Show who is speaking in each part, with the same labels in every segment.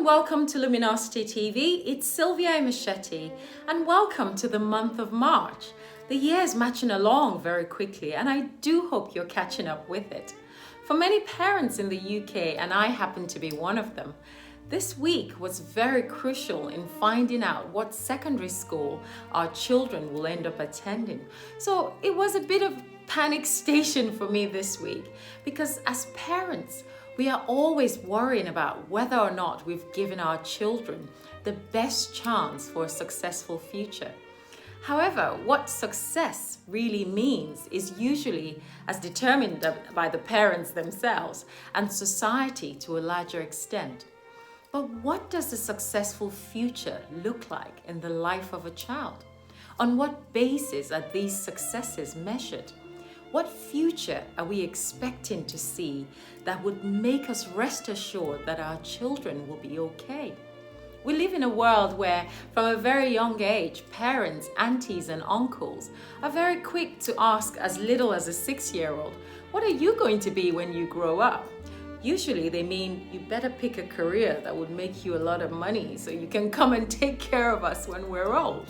Speaker 1: and welcome to Luminosity TV. It's Sylvia Machete, and welcome to the month of March. The year is marching along very quickly, and I do hope you're catching up with it. For many parents in the UK, and I happen to be one of them, this week was very crucial in finding out what secondary school our children will end up attending. So it was a bit of panic station for me this week, because as parents, we are always worrying about whether or not we've given our children the best chance for a successful future. However, what success really means is usually as determined by the parents themselves and society to a larger extent. But what does a successful future look like in the life of a child? On what basis are these successes measured? What future are we expecting to see that would make us rest assured that our children will be okay? We live in a world where, from a very young age, parents, aunties, and uncles are very quick to ask as little as a 6-year-old, "What are you going to be when you grow up?" Usually they mean you better pick a career that would make you a lot of money so you can come and take care of us when we're old.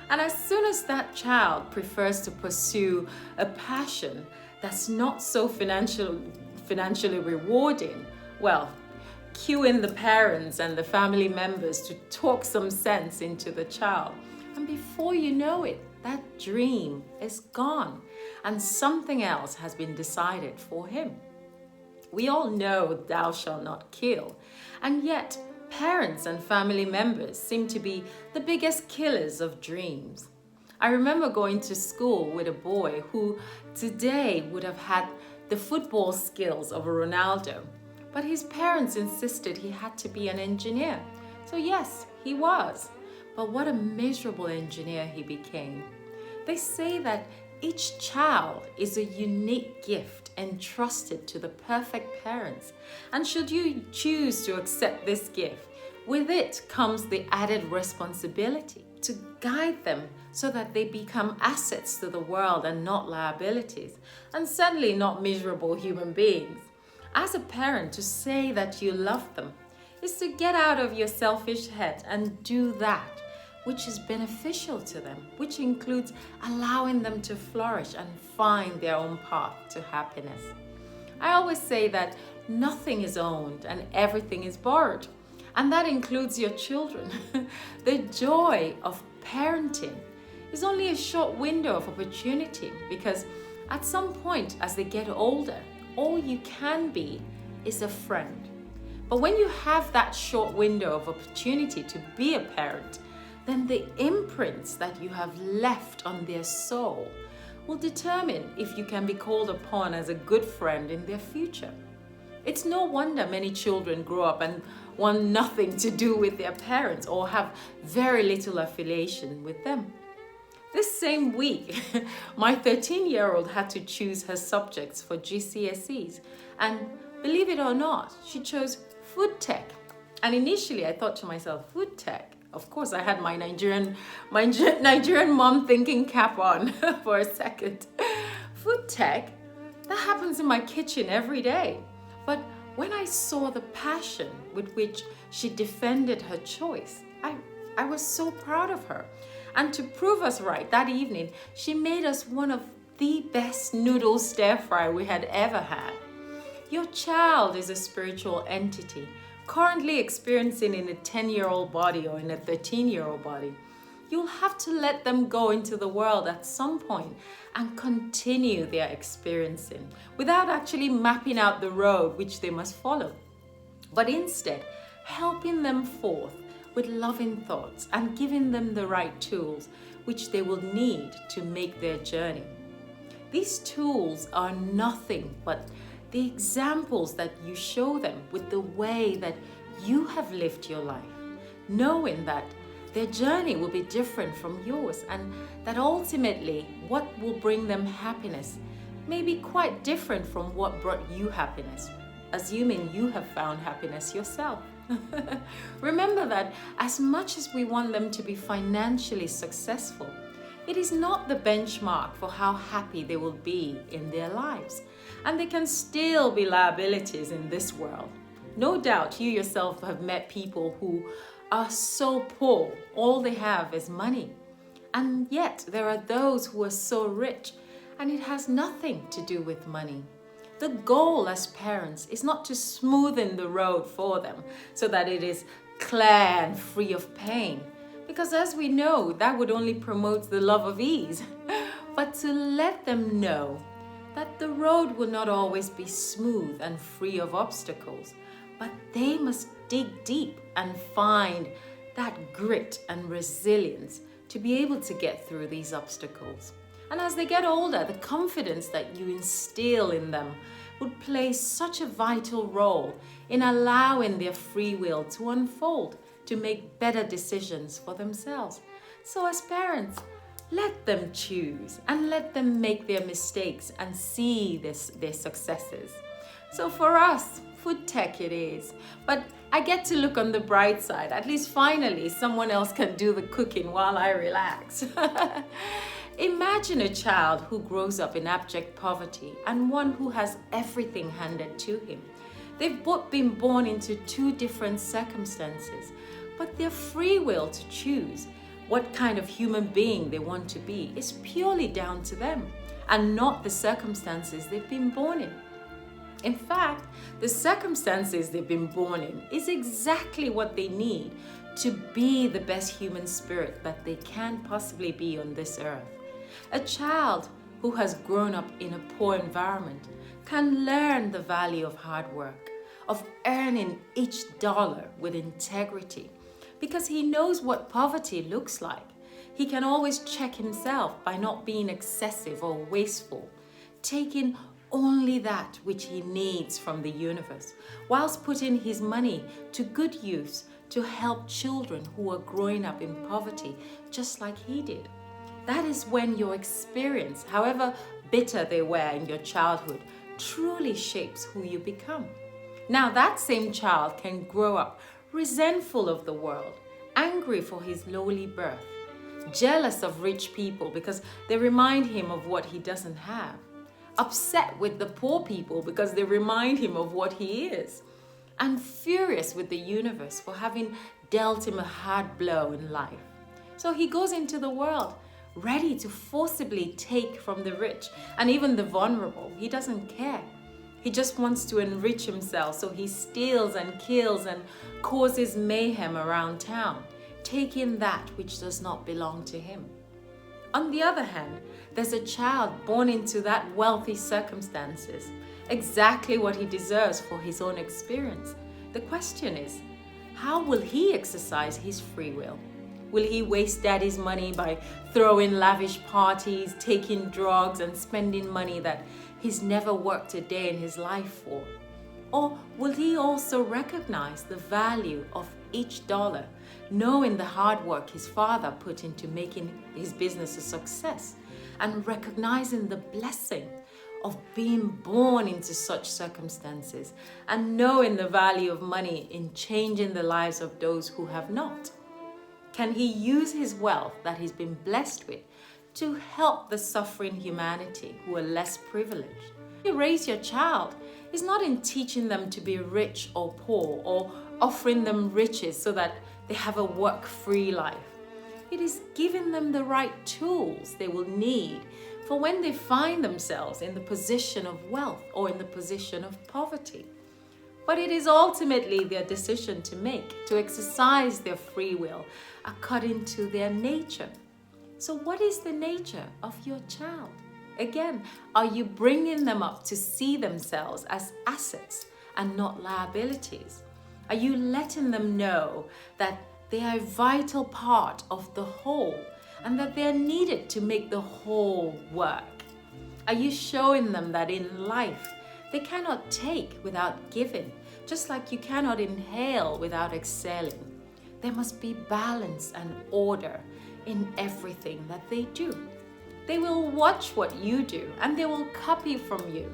Speaker 1: And as soon as that child prefers to pursue a passion that's not so financially rewarding, well, cue in the parents and the family members to talk some sense into the child. And before you know it, that dream is gone and something else has been decided for him. We all know thou shalt not kill, and yet parents and family members seem to be the biggest killers of dreams. I remember going to school with a boy who today would have had the football skills of a Ronaldo, but his parents insisted he had to be an engineer. So yes, he was, but what a miserable engineer he became. They say that each child is a unique gift entrusted to the perfect parents, and should you choose to accept this gift, with it comes the added responsibility to guide them so that they become assets to the world and not liabilities, and certainly not miserable human beings. As a parent, to say that you love them is to get out of your selfish head and do that which is beneficial to them, which includes allowing them to flourish and find their own path to happiness. I always say that nothing is owned and everything is borrowed, and that includes your children. The joy of parenting is only a short window of opportunity, because at some point as they get older, all you can be is a friend. But when you have that short window of opportunity to be a parent, then the imprints that you have left on their soul will determine if you can be called upon as a good friend in their future. It's no wonder many children grow up and want nothing to do with their parents or have very little affiliation with them. This same week, my 13-year-old had to choose her subjects for GCSEs, and believe it or not, she chose food tech. And initially I thought to myself, food tech? Of course, I had my Nigerian mom thinking cap on for a second. Food tech, that happens in my kitchen every day. But when I saw the passion with which she defended her choice, I was so proud of her. And to prove us right, that evening, she made us one of the best noodle stir fry we had ever had. Your child is a spiritual entity, currently experiencing in a 10-year-old body or in a 13-year-old body. You'll have to let them go into the world at some point and continue their experiencing without actually mapping out the road which they must follow, but instead helping them forth with loving thoughts and giving them the right tools which they will need to make their journey. These tools are nothing but the examples that you show them with the way that you have lived your life, knowing that their journey will be different from yours, and that ultimately what will bring them happiness may be quite different from what brought you happiness, assuming you have found happiness yourself. Remember that as much as we want them to be financially successful, it is not the benchmark for how happy they will be in their lives, and they can still be liabilities in this world. No doubt you yourself have met people who are so poor, all they have is money. And yet there are those who are so rich, and it has nothing to do with money. The goal as parents is not to smoothen the road for them so that it is clear and free of pain, because as we know, that would only promote the love of ease, but to let them know that the road will not always be smooth and free of obstacles, but they must dig deep and find that grit and resilience to be able to get through these obstacles. And as they get older, the confidence that you instill in them would play such a vital role in allowing their free will to unfold, to make better decisions for themselves. So as parents, let them choose and let them make their mistakes and see their successes. So for us, food tech it is. But I get to look on the bright side. At least finally, someone else can do the cooking while I relax. Imagine a child who grows up in abject poverty and one who has everything handed to him. They've both been born into two different circumstances, but their free will to choose what kind of human being they want to be is purely down to them and not the circumstances they've been born in. In fact, the circumstances they've been born in is exactly what they need to be the best human spirit that they can possibly be on this earth. A child who has grown up in a poor environment can learn the value of hard work, of earning each dollar with integrity, because he knows what poverty looks like. He can always check himself by not being excessive or wasteful, taking only that which he needs from the universe, whilst putting his money to good use to help children who are growing up in poverty, just like he did. That is when your experience, however bitter they were in your childhood, truly shapes who you become. Now that same child can grow up resentful of the world, angry for his lowly birth, jealous of rich people because they remind him of what he doesn't have, upset with the poor people because they remind him of what he is, and furious with the universe for having dealt him a hard blow in life. So he goes into the world ready to forcibly take from the rich and even the vulnerable. He doesn't care. He just wants to enrich himself, so he steals and kills and causes mayhem around town, taking that which does not belong to him. On the other hand, there's a child born into that wealthy circumstances, exactly what he deserves for his own experience. The question is, how will he exercise his free will? Will he waste daddy's money by throwing lavish parties, taking drugs, and spending money that he's never worked a day in his life for? Or will he also recognize the value of each dollar, knowing the hard work his father put into making his business a success, and recognizing the blessing of being born into such circumstances, and knowing the value of money in changing the lives of those who have not? Can he use his wealth that he's been blessed with to help the suffering humanity who are less privileged? You raise your child is not in teaching them to be rich or poor or offering them riches so that they have a work-free life. It is giving them the right tools they will need for when they find themselves in the position of wealth or in the position of poverty. But it is ultimately their decision to make, to exercise their free will according to their nature. So what is the nature of your child? Again, are you bringing them up to see themselves as assets and not liabilities? Are you letting them know that they are a vital part of the whole and that they are needed to make the whole work? Are you showing them that in life they cannot take without giving, just like you cannot inhale without exhaling? There must be balance and order in everything that they do. They will watch what you do and they will copy from you.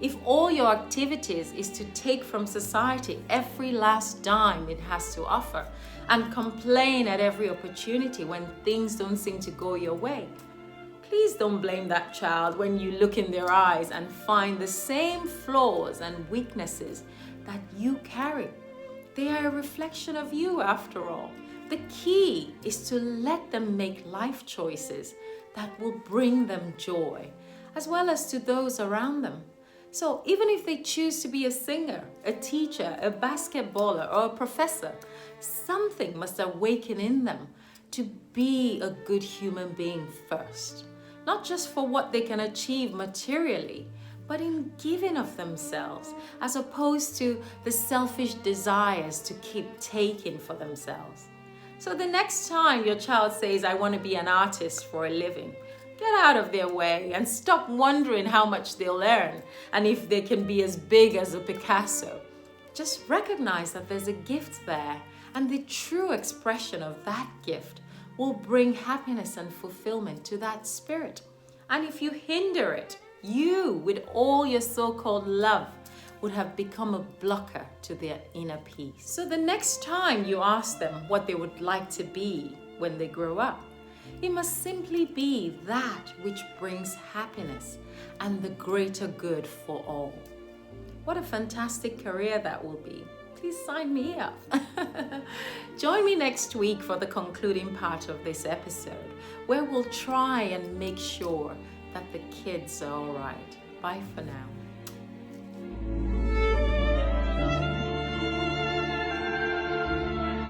Speaker 1: If all your activities is to take from society every last dime it has to offer and complain at every opportunity when things don't seem to go your way, Please don't blame that child when you look in their eyes and find the same flaws and weaknesses that you carry. They are a reflection of you after all. The key is to let them make life choices that will bring them joy, as well as to those around them. So even if they choose to be a singer, a teacher, a basketballer, or a professor, something must awaken in them to be a good human being first. Not just for what they can achieve materially, but in giving of themselves, as opposed to the selfish desires to keep taking for themselves. So the next time your child says, I want to be an artist for a living, get out of their way and stop wondering how much they'll earn and if they can be as big as a Picasso. Just recognize that there's a gift there, and the true expression of that gift will bring happiness and fulfillment to that spirit. And if you hinder it, you, with all your so-called love, would have become a blocker to their inner peace. So the next time you ask them what they would like to be when they grow up, it must simply be that which brings happiness and the greater good for all. What a fantastic career that will be. Please sign me up. Join me next week for the concluding part of this episode, where we'll try and make sure that the kids are all right. Bye for now.